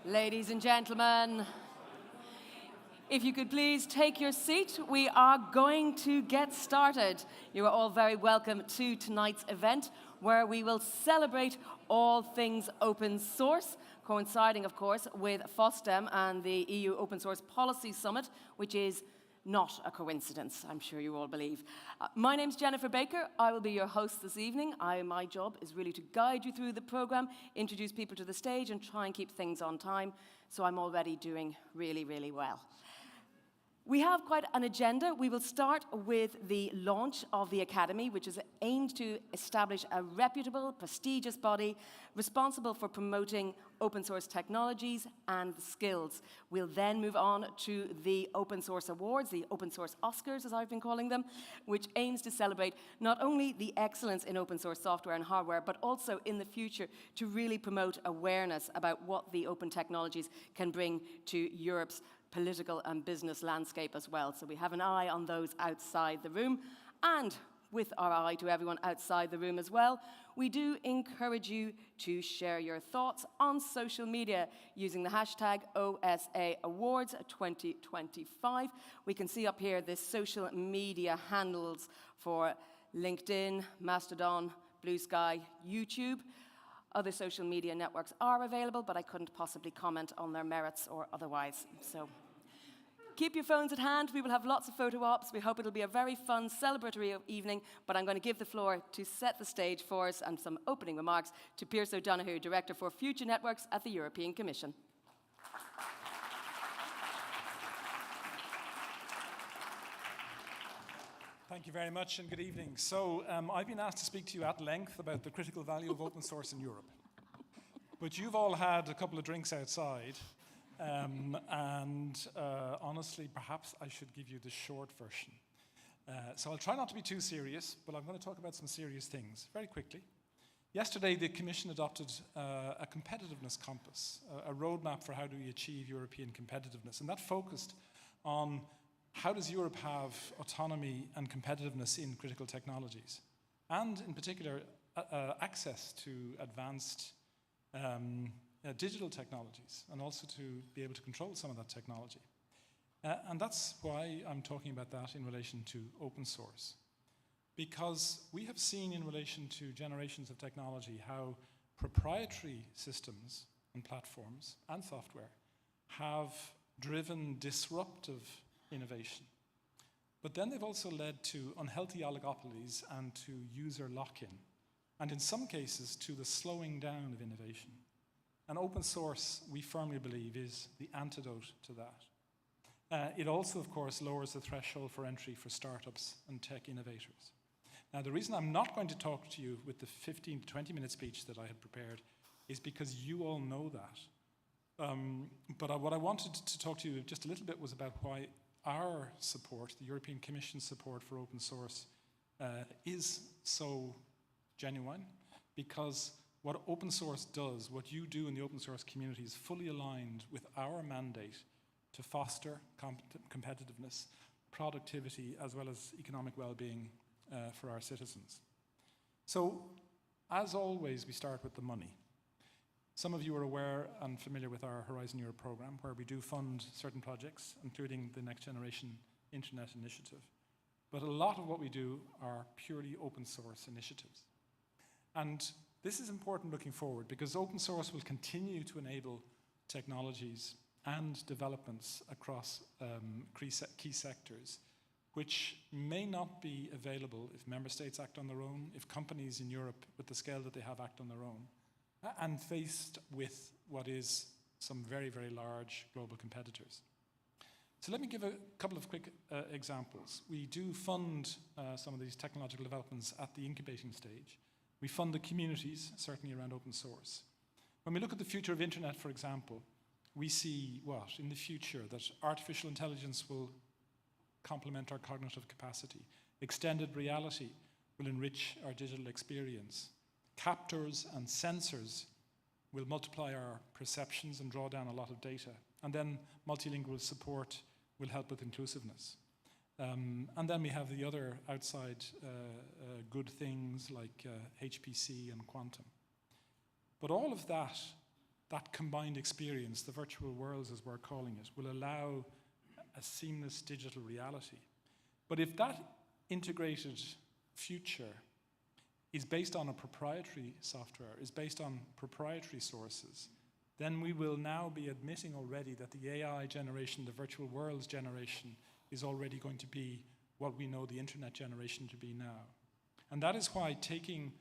Ladies and gentlemen, if you could please take your seat, we are going to get started. You are all very welcome to tonight's event, where we will celebrate all things open source, coinciding, of course, with FOSDEM and the EU Open Source Policy Summit, which is not a coincidence, I'm sure you all believe. My name's Jennifer Baker. I will be your host this evening. My job is really to guide you through the program, introduce people to the stage, and try and keep things on time. So I'm already doing really, really well. We have quite an agenda. We will start with the launch of the Academy, which is aimed to establish a reputable, prestigious body responsible for promoting open source technologies and skills. We'll then move on to the Open Source Awards, the Open Source Oscars, as I've been calling them, which aims to celebrate not only the excellence in open source software and hardware, but also in the future to really promote awareness about what the open technologies can bring to Europe's political and business landscape as well. So we have an eye on those outside the room, and with our eye to everyone outside the room as well, we do encourage you to share your thoughts on social media using the hashtag OSA Awards 2025. We can see up here the social media handles for LinkedIn, Mastodon, Blue Sky, YouTube. Other social media networks are available, but I couldn't possibly comment on their merits or otherwise. So keep your phones at hand. We will have lots of photo ops. We hope it'll be a very fun, celebratory evening, but I'm going to give the floor to set the stage for us and some opening remarks to Pierce O'Donoghue, Director for Future Networks at the European Commission. Thank you very much and good evening. So I've been asked to speak to you at length about the critical value of open source in Europe. But you've all had a couple of drinks outside, and honestly, perhaps I should give you the short version. So I'll try not to be too serious, but I'm going to talk about some serious things very quickly. Yesterday, the Commission adopted a competitiveness compass, a roadmap for how do we achieve European competitiveness, and that focused on how does Europe have autonomy and competitiveness in critical technologies? And in particular, access to advanced digital technologies, and also to be able to control some of that technology. And that's why I'm talking about that in relation to open source. Because we have seen in relation to generations of technology how proprietary systems and platforms and software have driven disruptive innovation. But then they've also led to unhealthy oligopolies and to user lock-in, and in some cases to the slowing down of innovation. And open source, we firmly believe, is the antidote to that. It also, of course, lowers the threshold for entry for startups and tech innovators. Now, the reason I'm not going to talk to you with the 15 to 20-minute speech that I had prepared is because you all know that. But what I wanted to talk to you just a little bit was about why our support, the European Commission's support for open source, is so genuine, because what open source does, what you do in the open source community, is fully aligned with our mandate to foster competitiveness, productivity, as well as economic well-being for our citizens. So, as always, we start with the money. Some of you are aware and familiar with our Horizon Europe program, where we do fund certain projects, including the Next Generation Internet Initiative. But a lot of what we do are purely open source initiatives. And this is important looking forward, because open source will continue to enable technologies and developments across key sectors, which may not be available if member states act on their own, if companies in Europe with the scale that they have act on their own, and faced with what is some very, very large global competitors. So let me give a couple of quick examples. We do fund some of these technological developments at the incubating stage. We fund the communities, certainly around open source. When we look at the future of internet, for example, we see what? In the future, that artificial intelligence will complement our cognitive capacity. Extended reality will enrich our digital experience. Captors and sensors will multiply our perceptions and draw down a lot of data. And then multilingual support will help with inclusiveness. And then we have the other outside good things like HPC and quantum. But all of that that combined experience, the virtual worlds as we're calling it, will allow a seamless digital reality. But if that integrated future is based on a proprietary software, is based on proprietary sources, then we will now be admitting already that the AI generation, the virtual worlds generation, is already going to be what we know the internet generation to be now. And that is why taking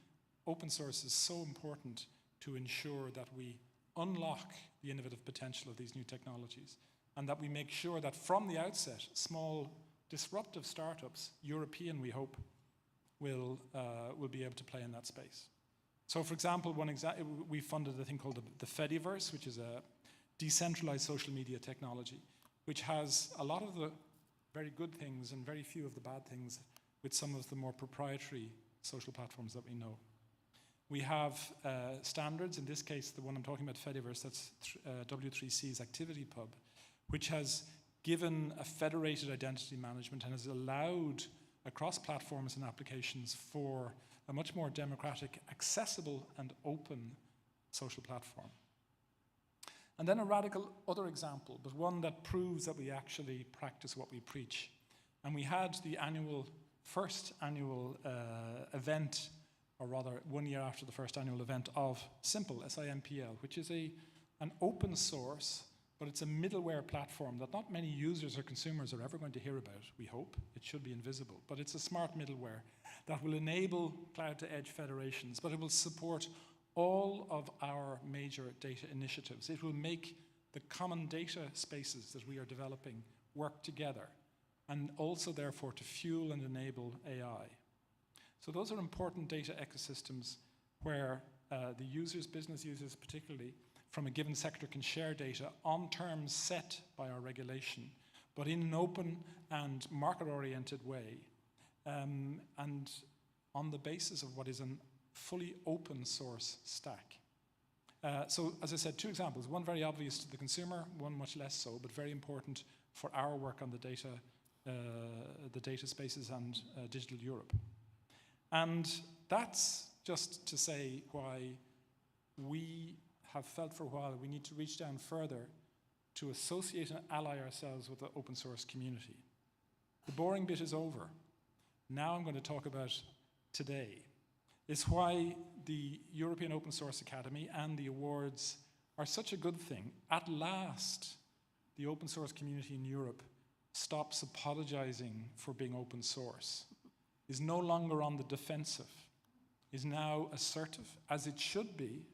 open source is so important to ensure that we unlock the innovative potential of these new technologies, and that we make sure that from the outset, small disruptive startups, European we hope, will be able to play in that space. So for example, we funded a thing called the Fediverse, which is a decentralized social media technology, which has a lot of the very good things and very few of the bad things with some of the more proprietary social platforms that we know. We have standards, in this case, the one I'm talking about, Fediverse, that's W3C's ActivityPub, which has given a federated identity management and has allowed across platforms and applications for a much more democratic, accessible, and open social platform. And then a radical other example, but one that proves that we actually practice what we preach. And we had the first annual event, or rather 1 year after the first annual event of Simple, SIMPL, which is an open source, but it's a middleware platform that not many users or consumers are ever going to hear about, we hope. It should be invisible. But it's a smart middleware that will enable cloud-to-edge federations, but it will support all of our major data initiatives. It will make the common data spaces that we are developing work together, and also therefore to fuel and enable AI. So those are important data ecosystems where the users, business users particularly, from a given sector can share data on terms set by our regulation, but in an open and market-oriented way, and on the basis of what is a fully open source stack. So as I said, two examples, one very obvious to the consumer, one much less so, but very important for our work on the data spaces and Digital Europe. And that's just to say why we have felt for a while we need to reach down further to associate and ally ourselves with the open source community. The boring bit is over. Now I'm going to talk about today. It's why the European Open Source Academy and the awards are such a good thing. At last, the open source community in Europe stops apologizing for being open source, is no longer on the defensive, is now assertive, as it should be,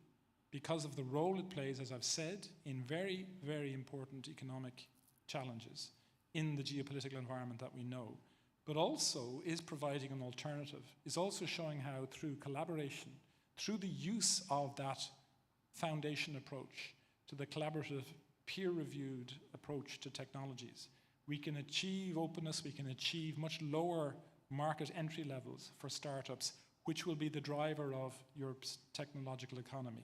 because of the role it plays, as I've said, in very, very important economic challenges in the geopolitical environment that we know, but also is providing an alternative, is also showing how through collaboration, through the use of that foundation approach to the collaborative, peer-reviewed approach to technologies, we can achieve openness, we can achieve much lower market entry levels for startups, which will be the driver of Europe's technological economy.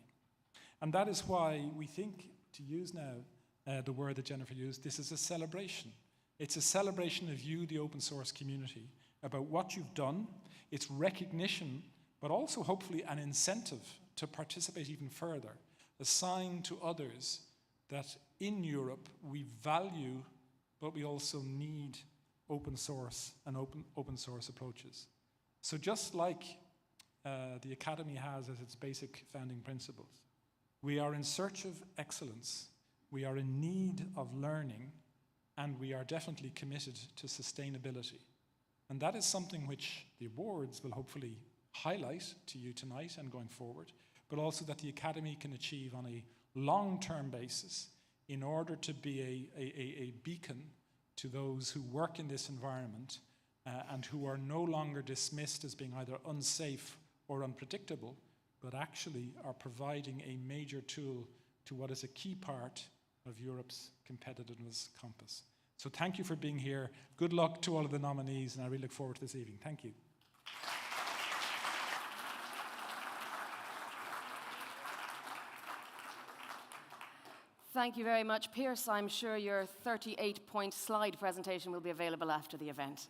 And that is why we think, to use now the word that Jennifer used, this is a celebration. It's a celebration of you, the open source community, about what you've done. It's recognition, but also hopefully an incentive to participate even further, a sign to others that in Europe we value, but we also need open source and open source approaches. So just like the Academy has as its basic founding principles, we are in search of excellence, we are in need of learning, and we are definitely committed to sustainability. And that is something which the awards will hopefully highlight to you tonight and going forward, but also that the Academy can achieve on a long-term basis in order to be a beacon to those who work in this environment and who are no longer dismissed as being either unsafe or unpredictable, but actually are providing a major tool to what is a key part of Europe's competitiveness compass. So thank you for being here. Good luck to all of the nominees, and I really look forward to this evening. Thank you. Thank you very much, Pierce. I'm sure your 38-point slide presentation will be available after the event.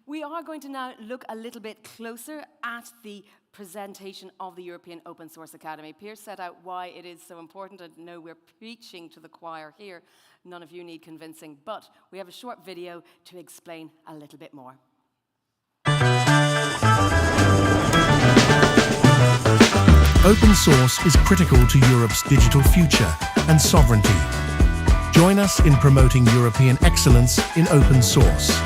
We are going to now look a little bit closer at the presentation of the European Open Source Academy. Piers set out why it is so important. I know we're preaching to the choir here. None of you need convincing, but we have a short video to explain a little bit more. Open source is critical to Europe's digital future and sovereignty. Join us in promoting European excellence in open source.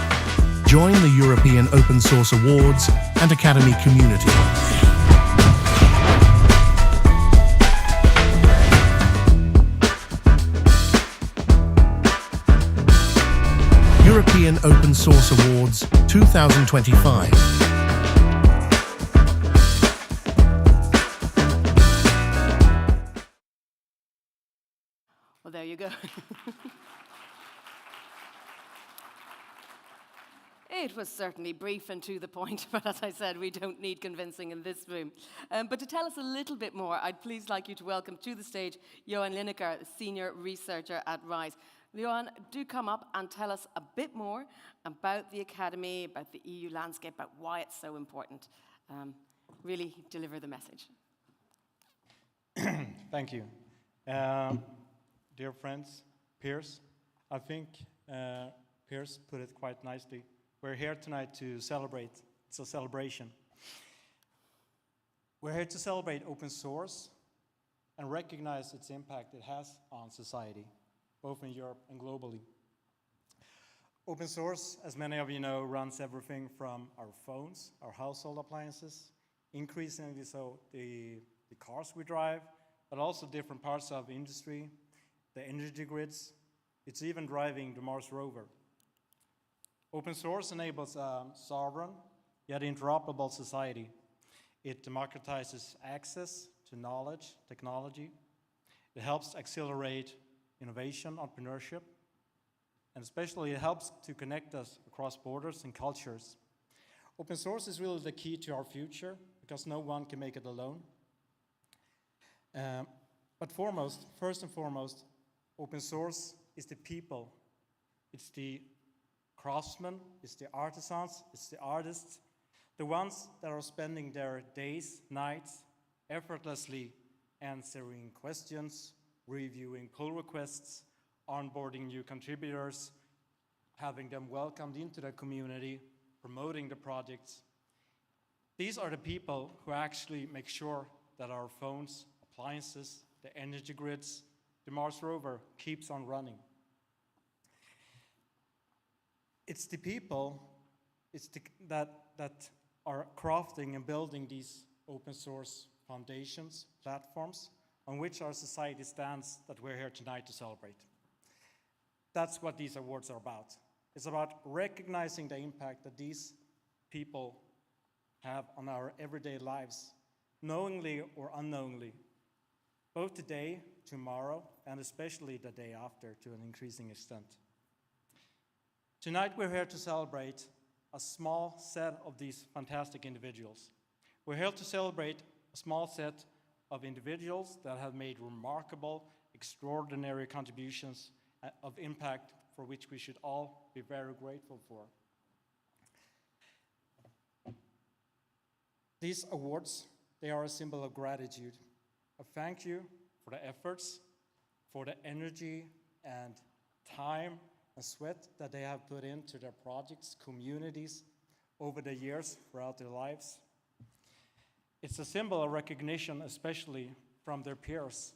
Join the European Open Source Awards and Academy community. European Open Source Awards 2025. Well, there you go. It was certainly brief and to the point, but as I said, we don't need convincing in this room. But to tell us a little bit more, I'd please like you to welcome to the stage Johan Lineker, Senior Researcher at RISE. Johan, do come up and tell us a bit more about the Academy, about the EU landscape, about why it's so important. Really deliver the message. Thank you. Dear friends, Piers, I think Piers put it quite nicely. We're here tonight to celebrate. It's a celebration. We're here to celebrate open source and recognize its impact it has on society, both in Europe and globally. Open source, as many of you know, runs everything from our phones, our household appliances, increasingly so the cars we drive, but also different parts of industry, the energy grids. It's even driving the Mars rover. Open source enables a sovereign, yet interoperable society. It democratizes access to knowledge, technology. It helps accelerate innovation, entrepreneurship, and especially it helps to connect us across borders and cultures. Open source is really the key to our future because no one can make it alone. But first and foremost, open source is the people. It's the craftsmen, it's the artisans, it's the artists, the ones that are spending their days, nights, effortlessly answering questions, reviewing pull requests, onboarding new contributors, having them welcomed into the community, promoting the projects. These are the people who actually make sure that our phones, appliances, the energy grids, the Mars rover keeps on running. It's the people that are crafting and building these open source foundations, platforms, on which our society stands that we're here tonight to celebrate. That's what these awards are about. It's about recognizing the impact that these people have on our everyday lives, knowingly or unknowingly, both today, tomorrow, and especially the day after to an increasing extent. Tonight we're here to celebrate a small set of these fantastic individuals. We're here to celebrate a small set of individuals that have made remarkable, extraordinary contributions of impact for which we should all be very grateful for. These awards, they are a symbol of gratitude. A thank you for the efforts, for the energy and time and sweat that they have put into their projects, communities, over the years throughout their lives. It's a symbol of recognition, especially from their peers,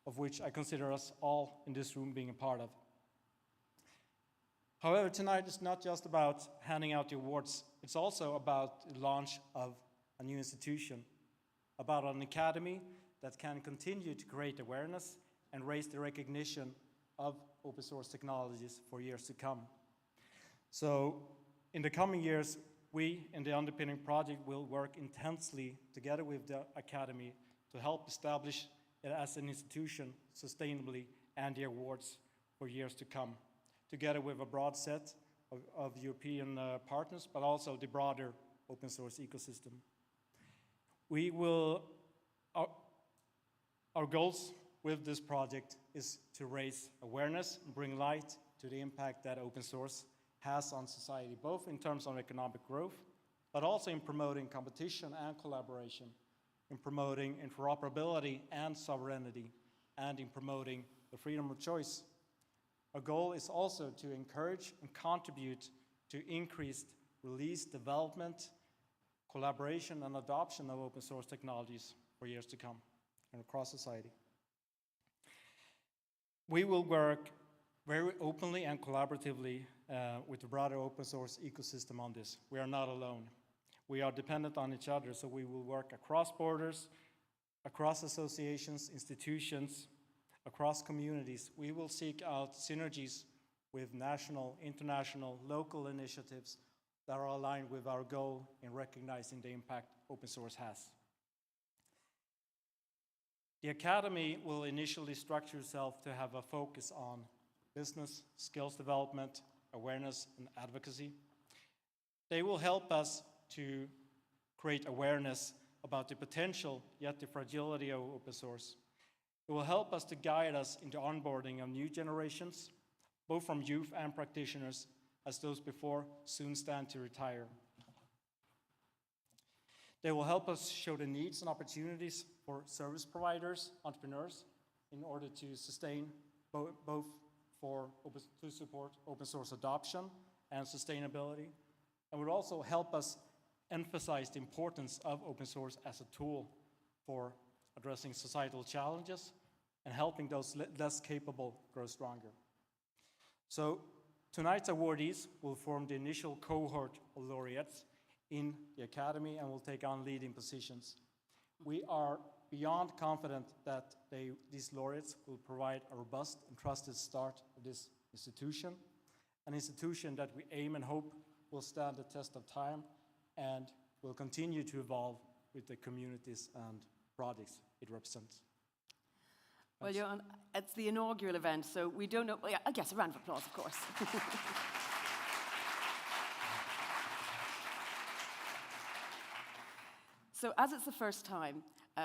of which I consider us all in this room being a part of. However, tonight is not just about handing out the awards, it's also about the launch of a new institution, about an academy that can continue to create awareness and raise the recognition of open source technologies for years to come. So in the coming years, we in the Underpinning Project will work intensely together with the Academy to help establish it as an institution sustainably and the awards for years to come, together with a broad set of European partners, but also the broader open source ecosystem. Our goals with this project is to raise awareness and bring light to the impact that open source has on society, both in terms of economic growth, but also in promoting competition and collaboration, in promoting interoperability and sovereignty, and in promoting the freedom of choice. Our goal is also to encourage and contribute to increased release, development, collaboration, and adoption of open source technologies for years to come and across society. We will work very openly and collaboratively with the broader open source ecosystem on this. We are not alone. We are dependent on each other, so we will work across borders, across associations, institutions, across communities. We will seek out synergies with national, international, local initiatives that are aligned with our goal in recognizing the impact open source has. The Academy will initially structure itself to have a focus on business, skills development, awareness, and advocacy. They will help us to create awareness about the potential, yet the fragility of open source. It will help us to guide us into onboarding of new generations, both from youth and practitioners, as those before soon stand to retire. They will help us show the needs and opportunities for service providers, entrepreneurs, in order to sustain both to support open source adoption and sustainability, and will also help us emphasize the importance of open source as a tool for addressing societal challenges and helping those less capable grow stronger. So tonight's awardees will form the initial cohort of laureates in the Academy and will take on leading positions. We are beyond confident that these laureates will provide a robust and trusted start of this institution, an institution that we aim and hope will stand the test of time and will continue to evolve with the communities and projects it represents. Well, Johan, it's the inaugural event, so we don't know. Yeah, I guess a round of applause, of course. So, as it's the first time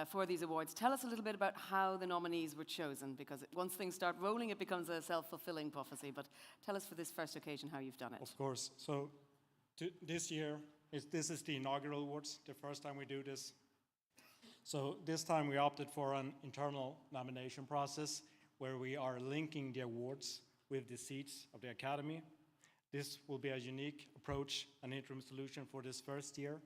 for these awards, tell us a little bit about how the nominees were chosen, because once things start rolling, it becomes a self-fulfilling prophecy. But tell us for this first occasion how you've done it. Of course. So, this year, this is the inaugural awards, the first time we do this. So this time we opted for an internal nomination process where we are linking the awards with the seats of the Academy. This will be a unique approach, an interim solution for this first year.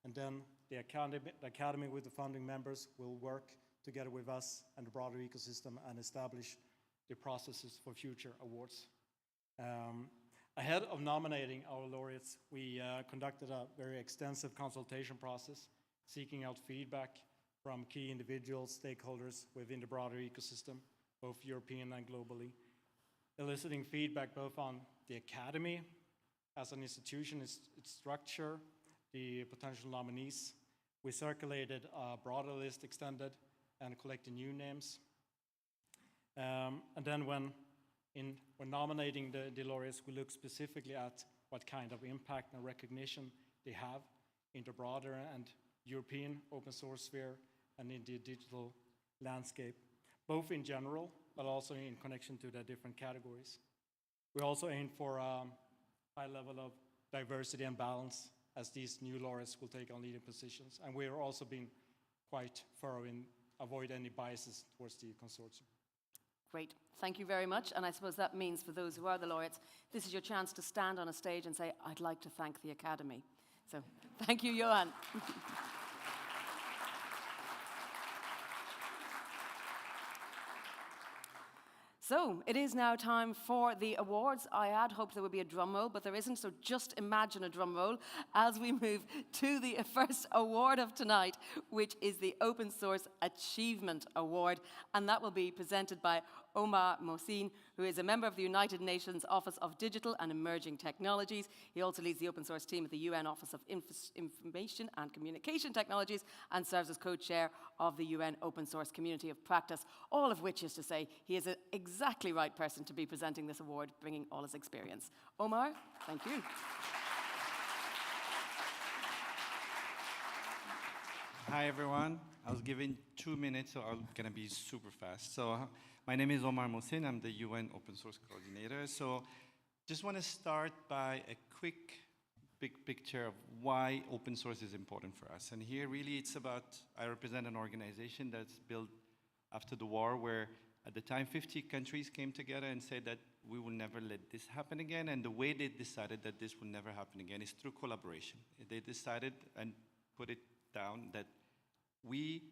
And then the Academy with the founding members will work together with us and the broader ecosystem and establish the processes for future awards. Ahead of nominating our laureates, we conducted a very extensive consultation process, seeking out feedback from key individuals, stakeholders within the broader ecosystem, both European and globally, eliciting feedback both on the Academy as an institution, its structure, the potential nominees. We circulated a broader list, extended, and collected new names. And then when nominating the laureates, we look specifically at what kind of impact and recognition they have in the broader and European open source sphere and in the digital landscape, both in general, but also in connection to the different categories. We also aim for a high level of diversity and balance as these new laureates will take on leading positions. And we are also being quite thorough in avoid any biases towards the consortium. Great. Thank you very much. And I suppose that means for those who are the laureates, this is your chance to stand on a stage and say, I'd like to thank the Academy. So thank you, Johan. So it is now time for the awards. I had hoped there would be a drum roll, but there isn't, so just imagine a drum roll as we move to the first award of tonight, which is the Open Source Achievement Award, and that will be presented by Omar Mohsin, who is a member of the United Nations Office of Digital and Emerging Technologies. He also leads the open source team at the UN Office of Information and Communication Technologies and serves as co-chair of the UN Open Source Community of Practice, all of which is to say he is an exactly right person to be presenting this award, bringing all his experience. Omar, thank you. Hi, everyone. I was given 2 minutes, so I'm going to be super fast. So my name is Omar Mohsin. I'm the UN Open Source Coordinator. So Just want to start by a quick, big picture of why open source is important for us. And here, really, it's about, I represent an organization that's built after the war, where at the time 50 countries came together and said that we will never let this happen again. And the way they decided that this will never happen again is through collaboration. They decided and put it down that we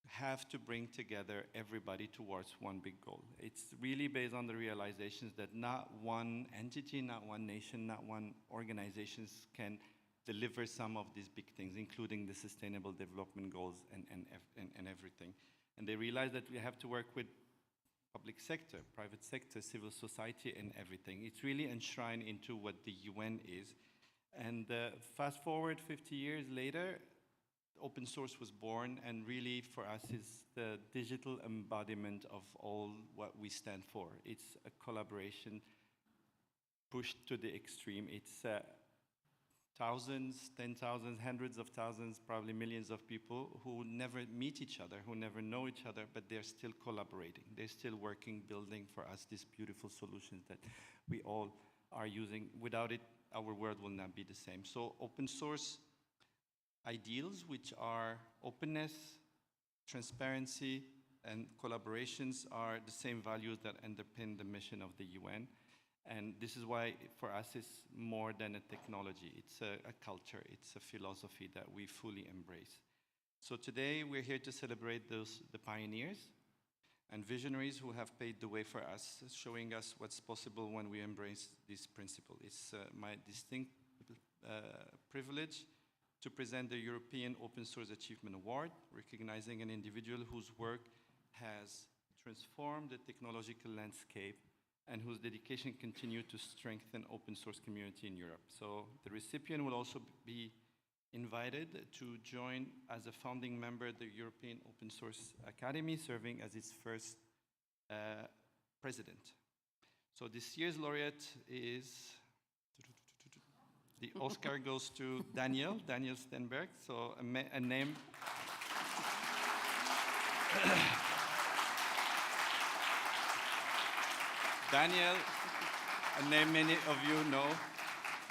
have to bring together everybody towards one big goal. It's really based on the realizations that not one entity, not one nation, not one organization can deliver some of these big things, including the Sustainable Development Goals and everything. And they realized that we have to work with public sector, private sector, civil society, and everything. It's really enshrined into what the UN is. And fast forward 50 years later, open source was born, and really for us is the digital embodiment of all what we stand for. It's a collaboration pushed to the extreme. It's thousands, 10,000, hundreds of thousands, probably millions of people who never meet each other, who never know each other, but they're still collaborating. They're still working, building for us these beautiful solutions that we all are using. Without it, our world will not be the same. So open source ideals, which are openness, transparency, and collaborations, are the same values that underpin the mission of the UN. And this is why, for us, it's more than a technology. It's a culture. It's a philosophy that we fully embrace. So today, we're here to celebrate the pioneers and visionaries who have paved the way for us, showing us what's possible when we embrace this principle. It's my distinct privilege to present the European Open Source Achievement Award, recognizing an individual whose work has transformed the technological landscape and whose dedication continues to strengthen open source community in Europe. So the recipient will also be invited to join as a founding member of the European Open Source Academy, serving as its first president. So this year's laureate is, the Oscar goes to Daniel Stenberg, so a name. Daniel, a name many of you know.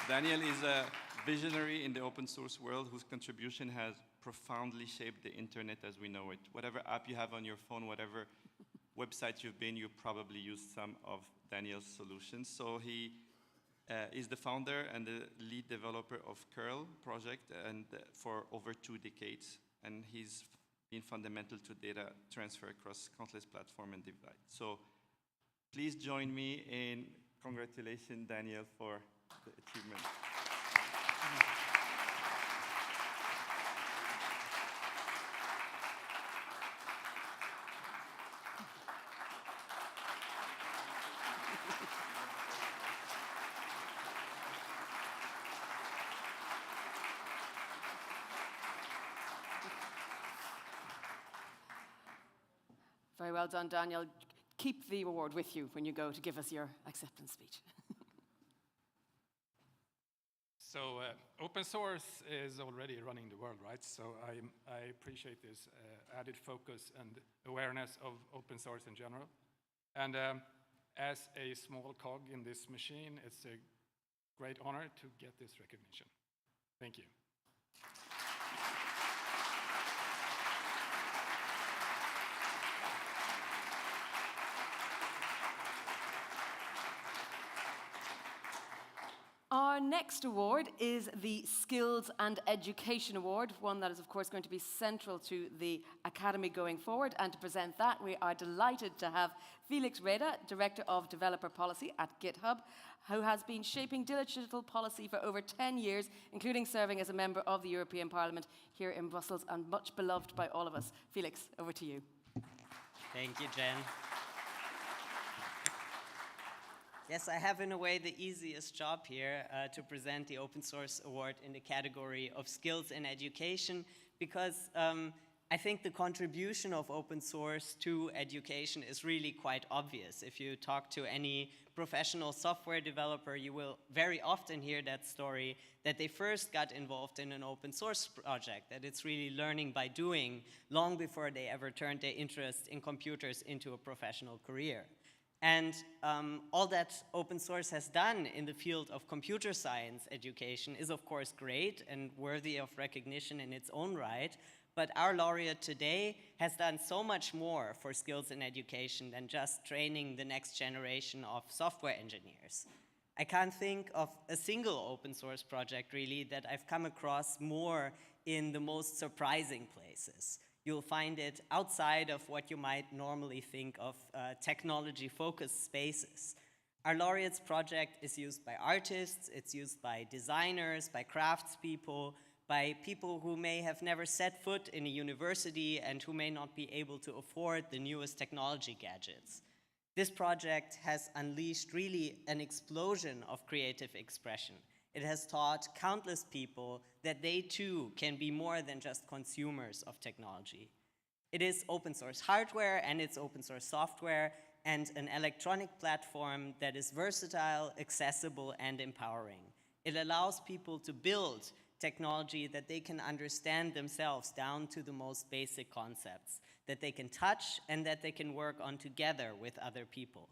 Daniel is a visionary in the open source world whose contribution has profoundly shaped the internet as we know it. Whatever app you have on your phone, whatever website you've been, you probably used some of Daniel's solutions. So he is the founder and the lead developer of Curl project and for over 2 decades. And he's been fundamental to data transfer across countless platforms and devices. So please join me in congratulating Daniel for the achievement. Very well done, Daniel. Keep the award with you when you go to give us your acceptance speech. So open source is already running the world, right? So I appreciate this added focus and awareness of open source in general. And as a small cog in this machine, it's a great honor to get this recognition. Thank you. Our next award is the Skills and Education Award, one that is, of course, going to be central to the Academy going forward. And to present that, we are delighted to have Felix Reda, Director of Developer Policy at GitHub, who has been shaping digital policy for over 10 years, including serving as a member of the European Parliament here in Brussels, and much beloved by all of us. Felix, over to you. Thank you, Jen. Yes, I have in a way the easiest job here to present the Open Source Award in the category of skills in education, because I think the contribution of open source to education is really quite obvious. If you talk to any professional software developer, you will very often hear that story that they first got involved in an open source project, that it's really learning by doing long before they ever turned their interest in computers into a professional career. And all that open source has done in the field of computer science education is of course great and worthy of recognition in its own right, but our laureate today has done so much more for skills in education than just training the next generation of software engineers. I can't think of a single open source project really that I've come across more in the most surprising places. You'll find it outside of what you might normally think of technology-focused spaces. Our laureates project is used by artists, it's used by designers, by craftspeople, by people who may have never set foot in a university and who may not be able to afford the newest technology gadgets. This project has unleashed really an explosion of creative expression. It has taught countless people that they too can be more than just consumers of technology. It is open source hardware and it's open source software and an electronic platform that is versatile, accessible, and empowering. It allows people to build technology that they can understand themselves down to the most basic concepts, that they can touch and that they can work on together with other people.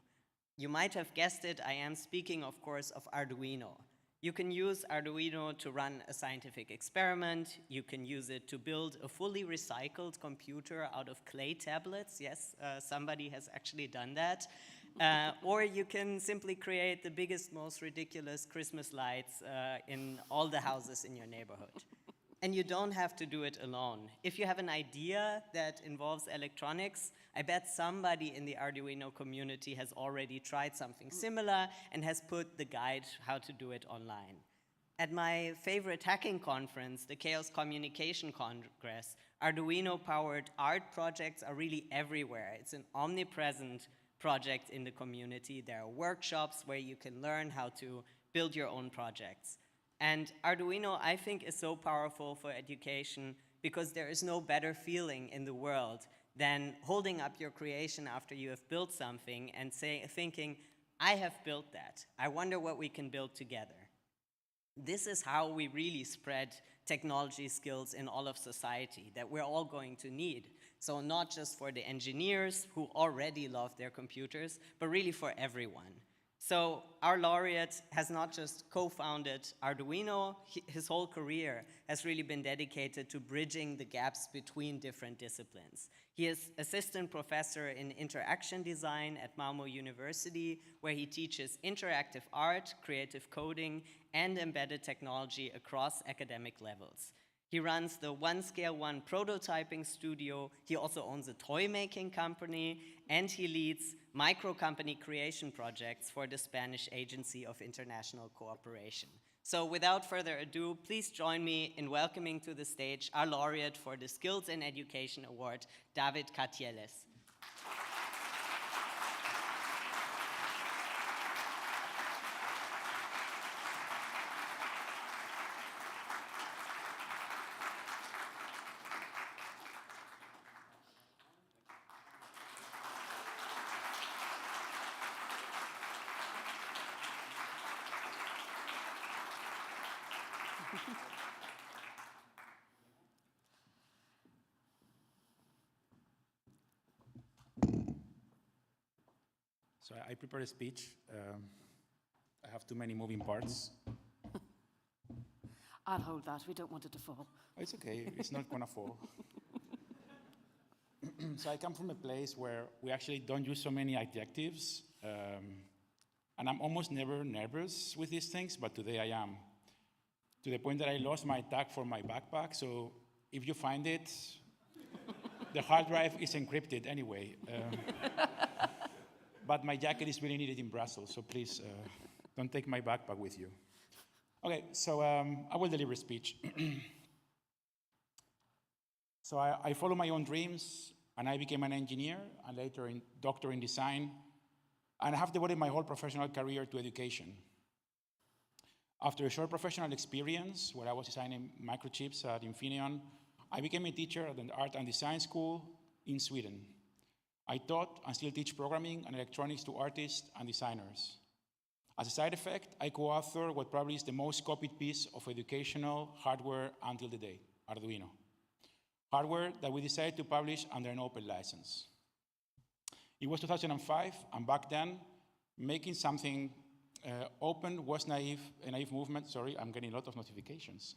You might have guessed it, I am speaking, of course, of Arduino. You can use Arduino to run a scientific experiment. You can use it to build a fully recycled computer out of clay tablets. Yes, somebody has actually done that. Or you can simply create the biggest, most ridiculous Christmas lights in all the houses in your neighborhood. And you don't have to do it alone. If you have an idea that involves electronics, I bet somebody in the Arduino community has already tried something similar and has put the guide how to do it online. At my favorite hacking conference, the Chaos Communication Congress, Arduino-powered art projects are really everywhere. It's an omnipresent project in the community. There are workshops where you can learn how to build your own projects. And Arduino, I think, is so powerful for education because there is no better feeling in the world than holding up your creation after you have built something and thinking, I have built that. I wonder what we can build together. This is how we really spread technology skills in all of society that we're all going to need. So not just for the engineers who already love their computers, but really for everyone. So our laureate has not just co-founded Arduino, his whole career has really been dedicated to bridging the gaps between different disciplines. He is assistant professor in interaction design at Malmö University, where he teaches interactive art, creative coding, and embedded technology across academic levels. He runs the One Scale One prototyping studio. He also owns a toy-making company, and he leads micro-company creation projects for the Spanish Agency of International Cooperation. So without further ado, please join me in welcoming to the stage our laureate for the Skills in Education Award, David Catieles. So I prepared a speech. I have too many moving parts. I'll hold that. We don't want it to fall. It's okay. It's not going to fall. So I come from a place where we actually don't use so many adjectives. And I'm almost never nervous with these things, but today I am. To the point that I lost my tag for my backpack. So if you find it, the hard drive is encrypted anyway. But my jacket is really needed in Brussels, so please don't take my backpack with you. Okay, so I will deliver a speech. So I follow my own dreams, and I became an engineer, and later a doctor in design, and I have devoted my whole professional career to education. After a short professional experience, where I was designing microchips at Infineon, I became a teacher at an art and design school in Sweden. I taught and still teach programming and electronics to artists and designers. As a side effect, I co-authored what probably is the most copied piece of educational hardware until today, Arduino. Hardware that we decided to publish under an open license. It was 2005, and back then, making something open was a naive movement. Sorry, I'm getting a lot of notifications.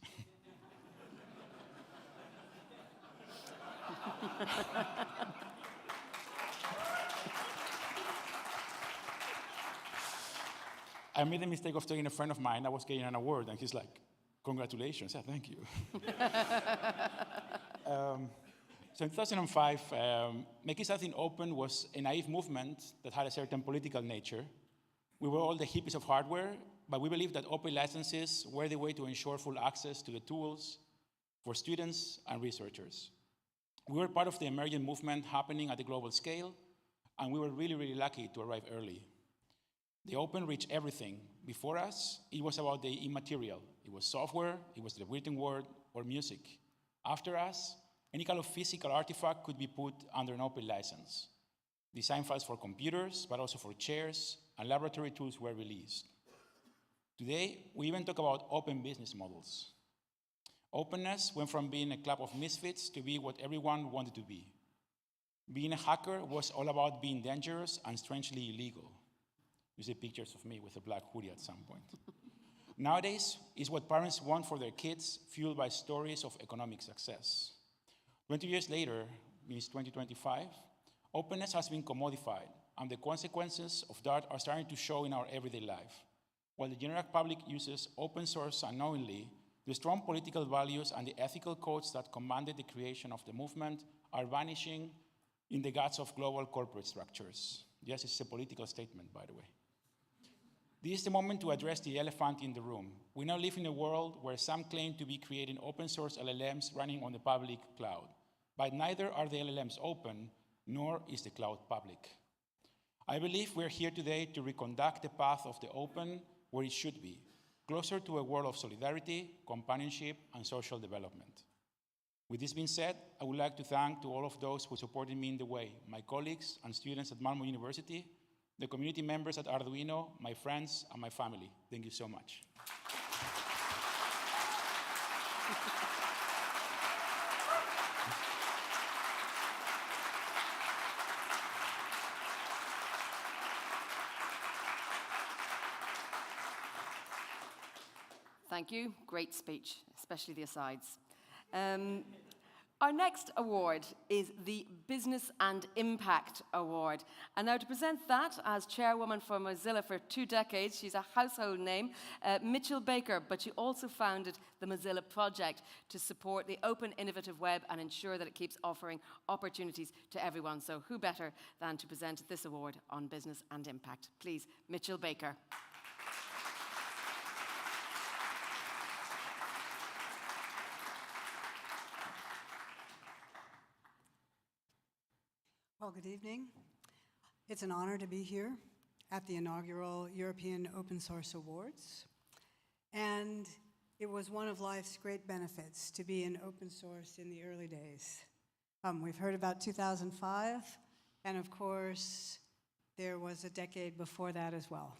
I made the mistake of telling a friend of mine I was getting an award, and he's like, congratulations, yeah, thank you. So in 2005, making something open was a naive movement that had a certain political nature. We were all the hippies of hardware, but we believed that open licenses were the way to ensure full access to the tools for students and researchers. We were part of the emergent movement happening at the global scale, and we were really, really lucky to arrive early. The open reached everything. Before us, it was about the immaterial. It was software, it was the written word, or music. After us, any kind of physical artifact could be put under an open license. Design files for computers, but also for chairs, and laboratory tools were released. Today, we even talk about open business models. Openness went from being a club of misfits to be what everyone wanted to be. Being a hacker was all about being dangerous and strangely illegal. You see pictures of me with a black hoodie at some point. Nowadays, it's what parents want for their kids, fueled by stories of economic success. 20 years later, means 2025, openness has been commodified, and the consequences of that are starting to show in our everyday life. While the general public uses open source unknowingly, the strong political values and the ethical codes that commanded the creation of the movement are vanishing in the guts of global corporate structures. Yes, it's a political statement, by the way. This is the moment to address the elephant in the room. We now live in a world where some claim to be creating open source LLMs running on the public cloud, but neither are the LLMs open, nor is the cloud public. I believe we're here today to reconduct the path of the open where it should be, closer to a world of solidarity, companionship, and social development. With this being said, I would like to thank to all of those who supported me in the way, my colleagues and students at Malmö University, the community members at Arduino, my friends, and my family. Thank you so much. Thank you. Great speech, especially the asides. Our next award is the Business and Impact Award. And now to present that as chairwoman for Mozilla for 2 decades, she's a household name, Mitchell Baker, but she also founded the Mozilla Project to support the open, innovative web and ensure that it keeps offering opportunities to everyone. So who better than to present this award on business and impact? Please, Mitchell Baker. Well, good evening. It's an honor to be here at the inaugural European Open Source Awards. And it was one of life's great benefits to be in open source in the early days. We've heard about 2005, and of course, there was a decade before that as well.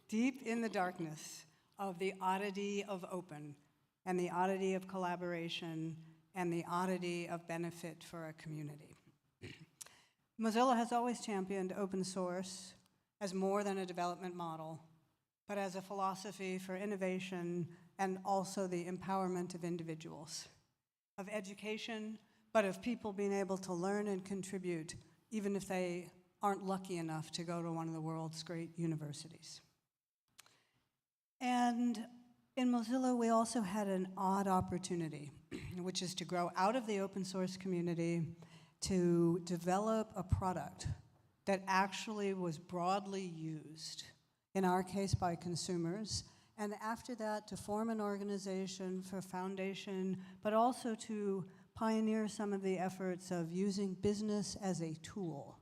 Deep in the darkness of the oddity of open, and the oddity of collaboration, and the oddity of benefit for a community. Mozilla has always championed open source as more than a development model, but as a philosophy for innovation and also the empowerment of individuals, of education, but of people being able to learn and contribute, even if they aren't lucky enough to go to one of the world's great universities. And in Mozilla, we also had an odd opportunity, which is to grow out of the open source community to develop a product that actually was broadly used, in our case by consumers, and after that to form an organization for foundation, but also to pioneer some of the efforts of using business as a tool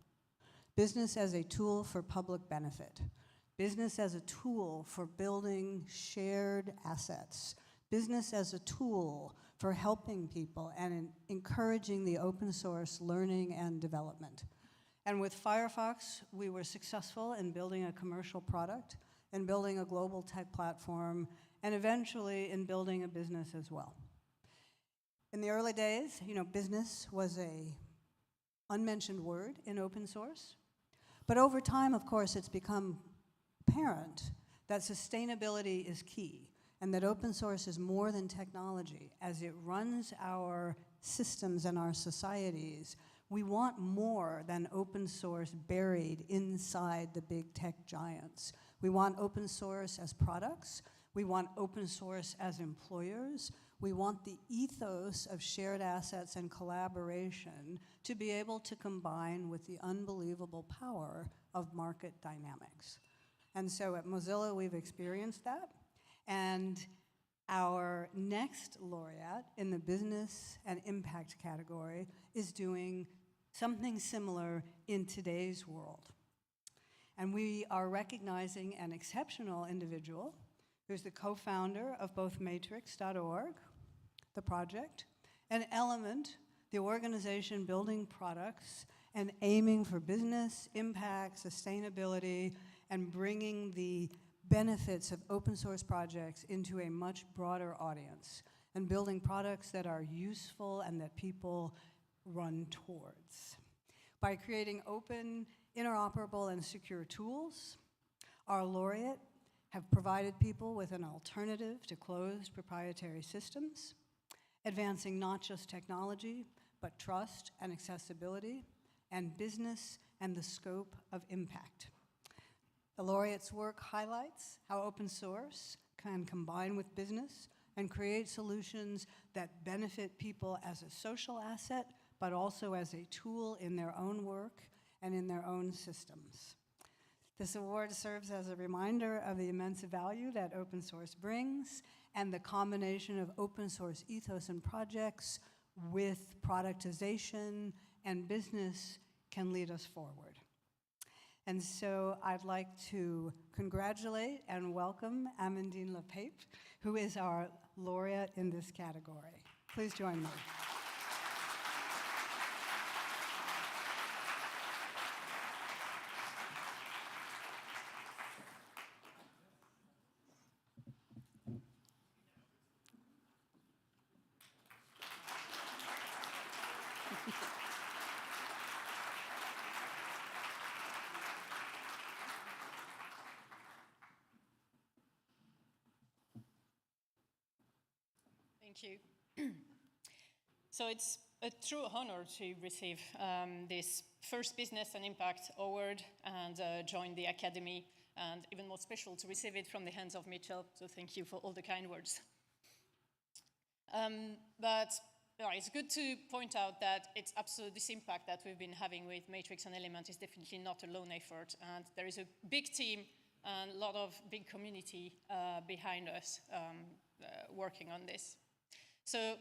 for public benefit, business as a tool for building shared assets, business as a tool for helping people and encouraging the open source learning and development. And with Firefox, we were successful in building a commercial product, in building a global tech platform, and eventually in building a business as well. In the early days, business was an unmentioned word in open source, But over time, of course, it's become apparent that sustainability is key and that open source is more than technology. As it runs our systems and our societies, we want more than open source buried inside the big tech giants. We want open source as products. We want open source as employers. We want the ethos of shared assets and collaboration to be able to combine with the unbelievable power of market dynamics. And so at Mozilla, we've experienced that. And our next laureate in the business and impact category is doing something similar in today's world. And we are recognizing an exceptional individual who's the co-founder of both Matrix.org, the project, and Element, the organization building products and aiming for business, impact, sustainability, and bringing the benefits of open source projects into a much broader audience, and building products that are useful and that people run towards. By creating open, interoperable, and secure tools, our laureate have provided people with an alternative to closed proprietary systems, advancing not just technology, but trust and accessibility, and business and the scope of impact. The laureate's work highlights how open source can combine with business and create solutions that benefit people as a social asset, but also as a tool in their own work and in their own systems. This award serves as a reminder of the immense value that open source brings and the combination of open source ethos and projects with productization and business can lead us forward. And so I'd like to congratulate and welcome Amandine Lepape, who is our laureate in this category. Please join me. Thank you. So it's a true honor to receive this first Business and Impact Award and join the Academy, and even more special to receive it from the hands of Mitchell, so thank you for all the kind words. But it's good to point out that it's absolutely this impact that we've been having with Matrix and Element is definitely not a lone effort, and there is a big team and a lot of big community behind us working on this. So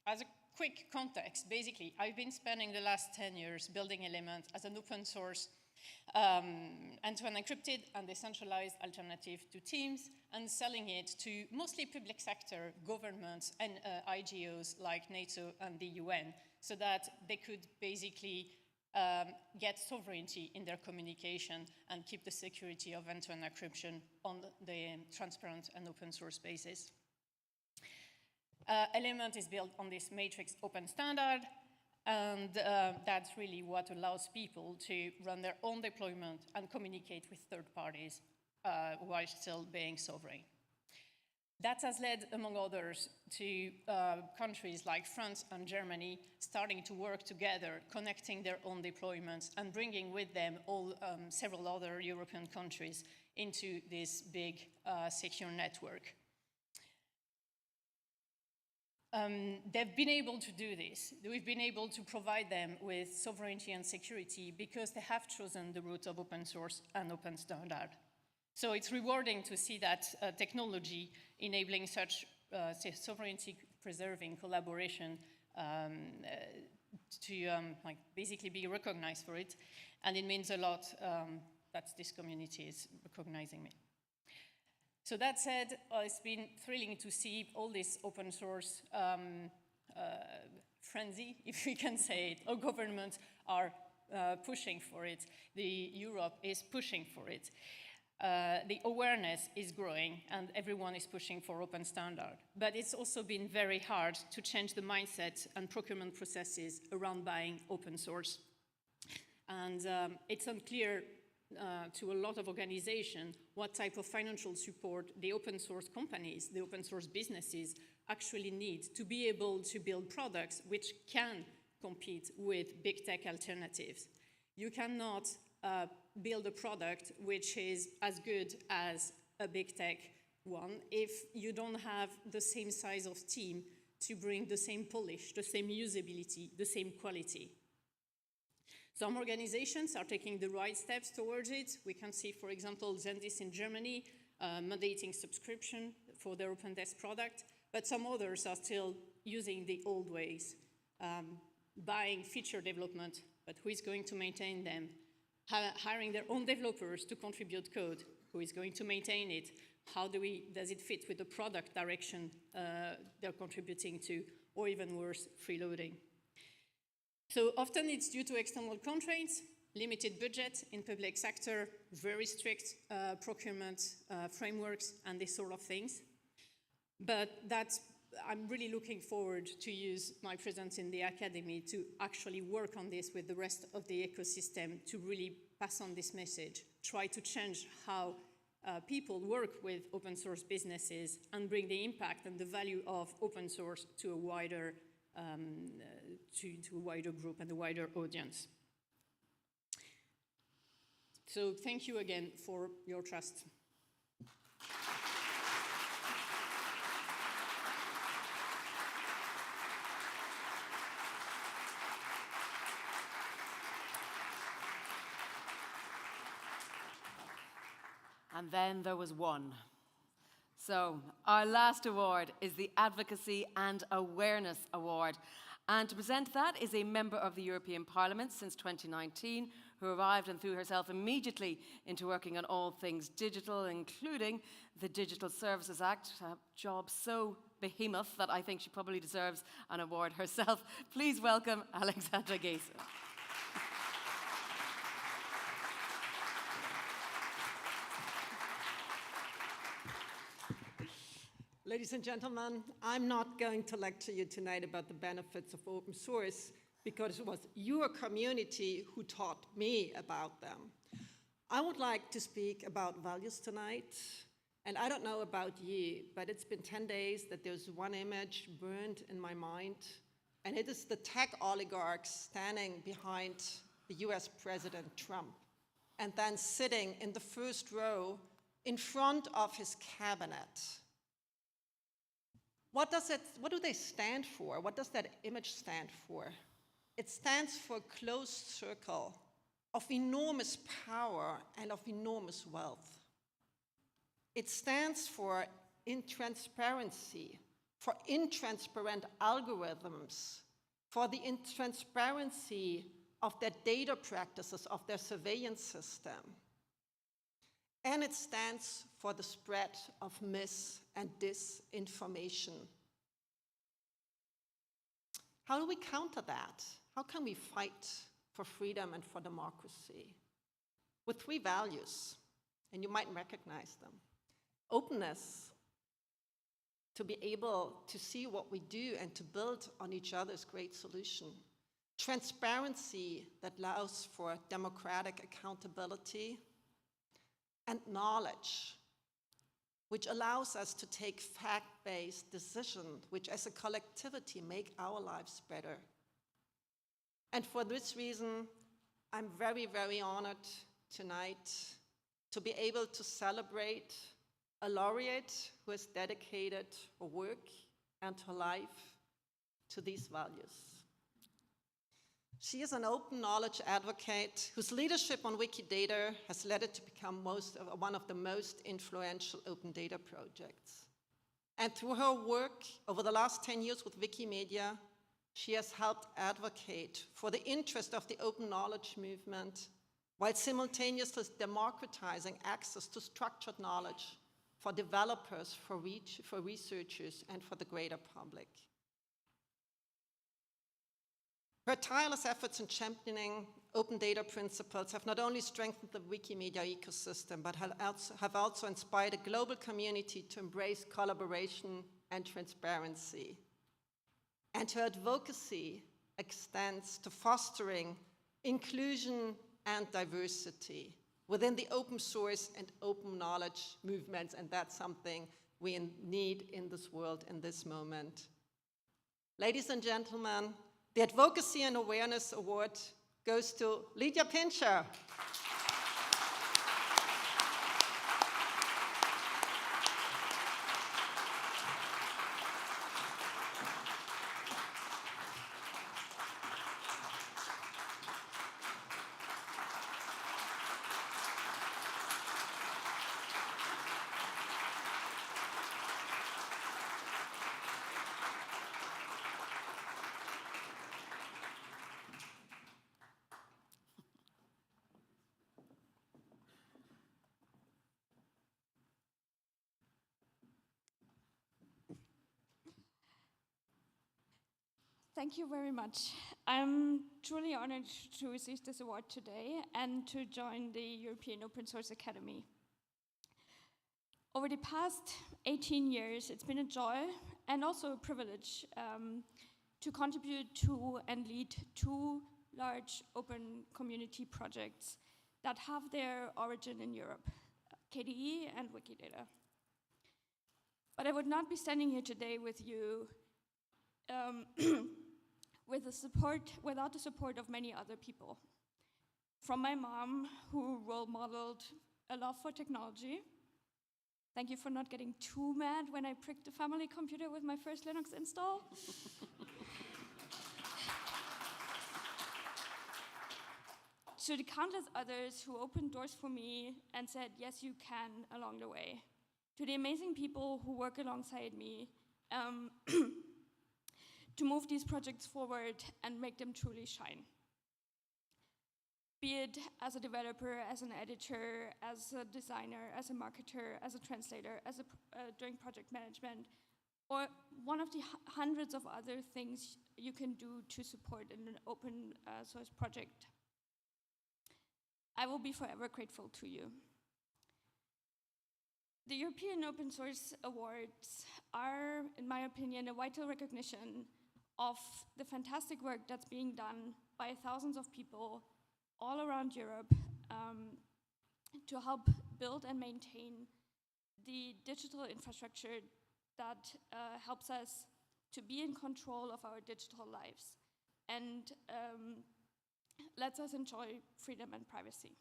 as a quick context, basically, I've been spending the last 10 years building Element as an open source end-to-end encrypted and decentralized alternative to Teams and selling it to mostly public sector, governments, and IGOs like NATO and the UN so that they could basically get sovereignty in their communication and keep the security of end-to-end encryption on the transparent and open source basis. Element is built on this Matrix open standard, and that's really what allows people to run their own deployment and communicate with third parties while still being sovereign. That has led, among others, to countries like France and Germany starting to work together, connecting their own deployments and bringing with them several other European countries into this big secure network. They've been able to do this. We've been able to provide them with sovereignty and security because they have chosen the route of open source and open standard. So it's rewarding to see that technology enabling such sovereignty-preserving collaboration to basically be recognized for it. And it means a lot that this community is recognizing me. So that said, it's been thrilling to see all this open source frenzy, if we can say it. All governments are pushing for it. Europe is pushing for it. The awareness is growing and everyone is pushing for open standard. But it's also been very hard to change the mindset and procurement processes around buying open source. And it's unclear to a lot of organizations what type of financial support the open source companies, the open source businesses actually need to be able to build products which can compete with big tech alternatives. You cannot build a product which is as good as a big tech one if you don't have the same size of team to bring the same polish, the same usability, the same quality. Some organizations are taking the right steps towards it. We can see, for example, Zendis in Germany mandating subscription for their open desk product, but some others are still using the old ways, buying feature development, but who is going to maintain them? Hiring their own developers to contribute code, who is going to maintain it? How does it fit with the product direction they're contributing to, or even worse, freeloading? So often it's due to external constraints, limited budget in public sector, very strict procurement frameworks, and these sort of things. But I'm really looking forward to use my presence in the academy to actually work on this with the rest of the ecosystem to really pass on this message, try to change how people work with open source businesses and bring the impact and the value of open source to a wider group and a wider audience. So thank you again for your trust. And then there was one. So our last award is the Advocacy and Awareness Award. And to present that is a member of the European Parliament since 2019, who arrived and threw herself immediately into working on all things digital, including the Digital Services Act, a job so behemoth that I think she probably deserves an award herself. Please welcome Alexandra Gayson. Ladies and gentlemen, I'm not going to lecture you tonight about the benefits of open source because it was your community who taught me about them. I would like to speak about values tonight. And I don't know about you, but it's been 10 days that there's one image burned in my mind, and it is the tech oligarchs standing behind the US President Trump and then sitting in the first row in front of his cabinet. What do they stand for? What does that image stand for? It stands for a closed circle of enormous power and of enormous wealth. It stands for intransparency, for intransparent algorithms, for the intransparency of their data practices, of their surveillance system. And it stands for the spread of mis- and disinformation. How do we counter that? How can we fight for freedom and for democracy? With 3 values, and you might recognize them. Openness, to be able to see what we do and to build on each other's great solution. Transparency that allows for democratic accountability. And knowledge, which allows us to take fact-based decisions, which as a collectivity make our lives better. And for this reason, I'm very, very honored tonight to be able to celebrate a laureate who has dedicated her work and her life to these values. She is an open knowledge advocate whose leadership on Wikidata has led it to become one of the most influential open data projects. And through her work over the last 10 years with Wikimedia, she has helped advocate for the interest of the open knowledge movement while simultaneously democratizing access to structured knowledge for developers, for researchers, and for the greater public. Her tireless efforts in championing open data principles have not only strengthened the Wikimedia ecosystem, but have also inspired a global community to embrace collaboration and transparency. And her advocacy extends to fostering inclusion and diversity, within the open source and open knowledge movements, and that's something we need in this world in this moment. Ladies and gentlemen, the Advocacy and Awareness Award goes to Lydia Pincher. Thank you very much. I'm truly honored to receive this award today and to join the European Open Source Academy. Over the past 18 years, it's been a joy and also a privilege to contribute to and lead two large open community projects that have their origin in Europe, KDE and Wikidata. But I would not be standing here today with you without the support of many other people. From my mom, who role modeled a love for technology. Thank you for not getting too mad when I pricked the family computer with my first Linux install. To the countless others who opened doors for me and said, yes, you can, along the way. To the amazing people who work alongside me, to move these projects forward and make them truly shine. Be it as a developer, as an editor, as a designer, as a marketer, as a translator, doing project management, or one of the hundreds of other things you can do to support an open source project. I will be forever grateful to you. The European Open Source Awards are, in my opinion, a vital recognition of the fantastic work that's being done by thousands of people all around Europe to help build and maintain the digital infrastructure that helps us to be in control of our digital lives and lets us enjoy freedom and privacy.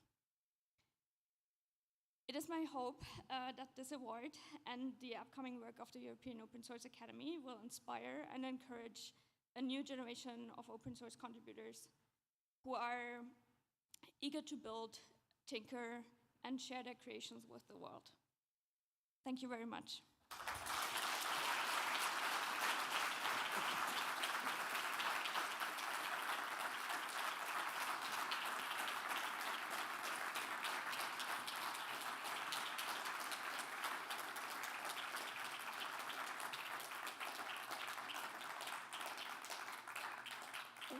It is my hope that this award and the upcoming work of the European Open Source Academy will inspire and encourage a new generation of open source contributors who are eager to build, tinker, and share their creations with the world. Thank you very much.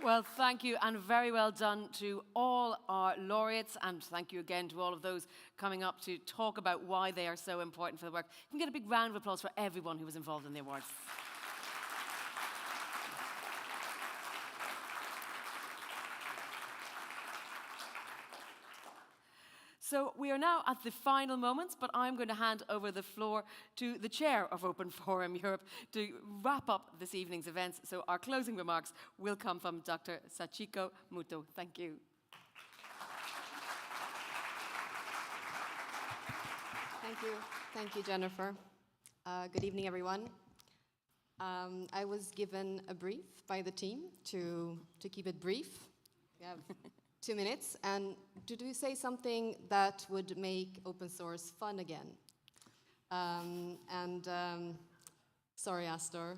Well, thank you, and very well done to all our laureates, and thank you again to all of those coming up to talk about why they are so important for the work. We can get a big round of applause for everyone who was involved in the awards. So we are now at the final moments, but I'm going to hand over the floor to the chair of Open Forum Europe to wrap up this evening's events. So our closing remarks will come from Dr. Sachiko Muto. Thank you. Thank you, Jennifer. Good evening, everyone. I was given a brief by the team to keep it brief. We have 2 minutes, and to say something that would make open source fun again. Sorry, Astor.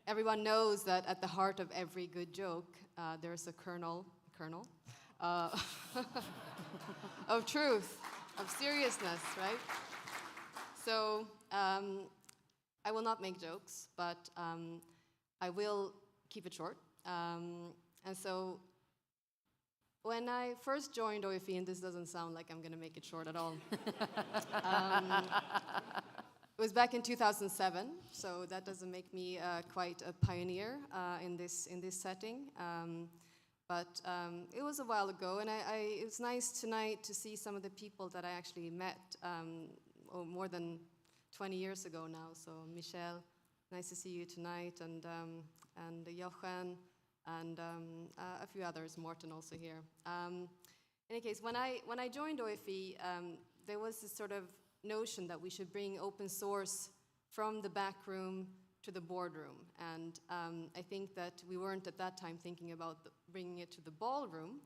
Everyone knows that at the heart of every good joke, there's a kernel of truth, of seriousness, right? So I will not make jokes, but I will keep it short. And so when I first joined OFE, and this doesn't sound like I'm going to make it short at all, it was back in 2007, so that doesn't make me quite a pioneer in this setting. But it was a while ago, and it was nice tonight to see some of the people that I actually met more than 20 years ago now. So Michelle, nice to see you tonight, and Jochen, and a few others, Morten also here. In any case, when I joined OFE, there was this sort of notion that we should bring open source from the back room to the boardroom. And I think that we weren't at that time thinking about bringing it to the ballroom,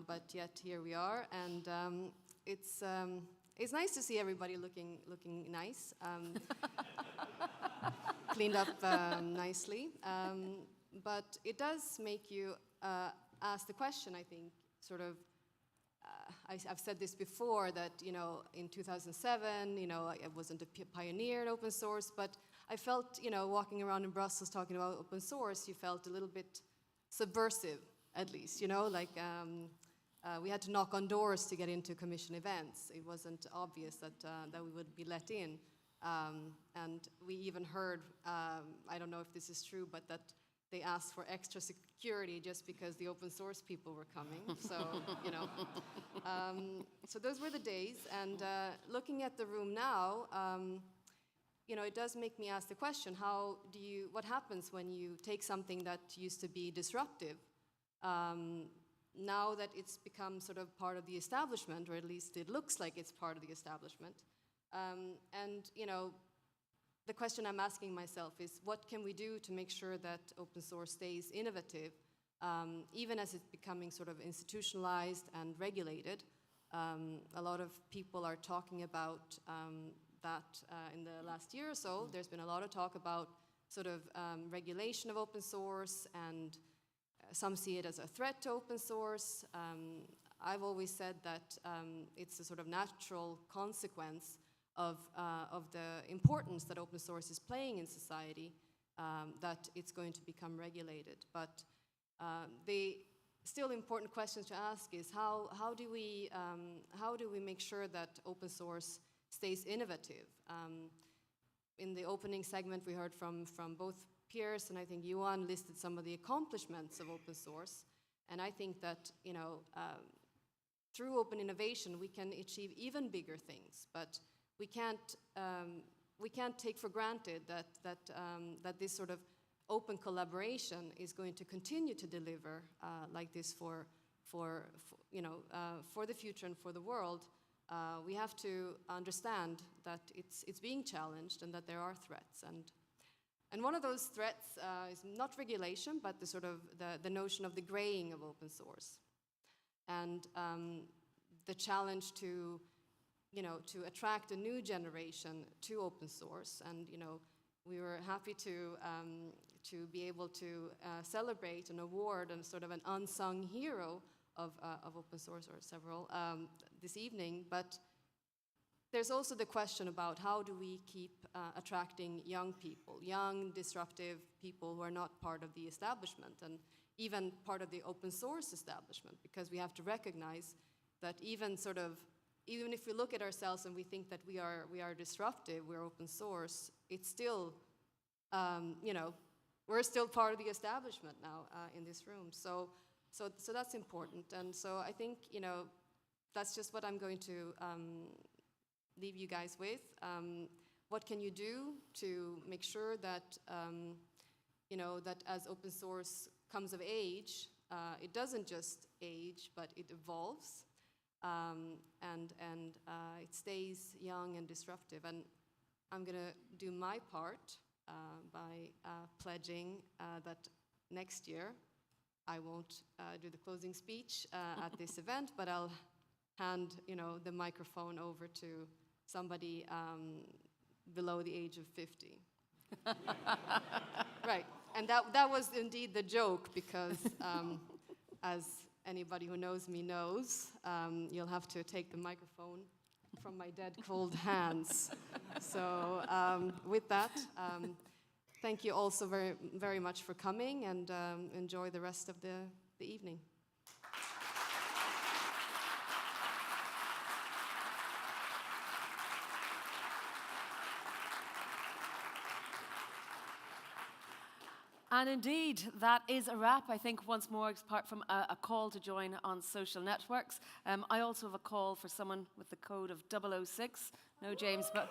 but yet here we are. And it's nice to see everybody looking nice, cleaned up nicely. But it does make you ask the question, I think, sort of, I've said this before, that, in 2007, I wasn't a pioneer in open source, but I felt, walking around in Brussels talking about open source, you felt a little bit subversive, at least, we had to knock on doors to get into commission events. It wasn't obvious that we would be let in. And we even heard, I don't know if this is true, but that they asked for extra security just because the open source people were coming. So, so those were the days. And looking at the room now, it does make me ask the question, what happens when you take something that used to be disruptive, now that it's become sort of part of the establishment, or at least it looks like it's part of the establishment. The question I'm asking myself is, what can we do to make sure that open source stays innovative, even as it's becoming sort of institutionalized and regulated? A lot of people are talking about that in the last year or so. There's been a lot of talk about sort of regulation of open source, and some see it as a threat to open source. I've always said that it's a sort of natural consequence of the importance that open source is playing in society, that it's going to become regulated. But the still important questions to ask is how do we make sure that open source stays innovative? In the opening segment, we heard from both peers, and I think Johan listed some of the accomplishments of open source. And I think that through open innovation, we can achieve even bigger things. But we can't take for granted that this sort of open collaboration is going to continue to deliver like this for the future and for the world. We have to understand that it's being challenged and that there are threats. And one of those threats is not regulation, but the notion of the graying of open source, and the challenge to attract a new generation to open source. And we were happy to be able to celebrate an award and sort of an unsung hero of open source, or several, this evening. But there's also the question about how do we keep attracting young people, young, disruptive people who are not part of the establishment and even part of the open source establishment, because we have to recognize that even if we look at ourselves and we think that we are disruptive, we're open source, it's still, we're still part of the establishment now in this room. So that's important. And so I think, that's just what I'm going to leave you guys with. What can you do to make sure that, that as open source comes of age, it doesn't just age, but it evolves, and it stays young and disruptive. And I'm going to do my part by pledging that next year I won't do the closing speech at this event, but I'll hand the microphone over to somebody below the age of 50. Right, and that was indeed the joke, because as anybody who knows me knows, you'll have to take the microphone from my dead cold hands. So with that, thank you also very, very much for coming, and enjoy the rest of the evening. And indeed, that is a wrap. I think once more, apart from a call to join on social networks, I also have a call for someone with the code of 006. No, James, but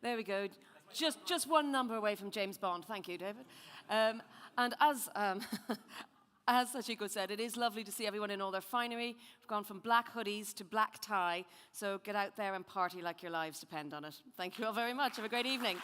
there we go. Just one number away from James Bond. Thank you, David. And as as Sachiko said, it is lovely to see everyone in all their finery. We've gone from black hoodies to black tie, so get out there and party like your lives depend on it. Thank you all very much. Have a great evening.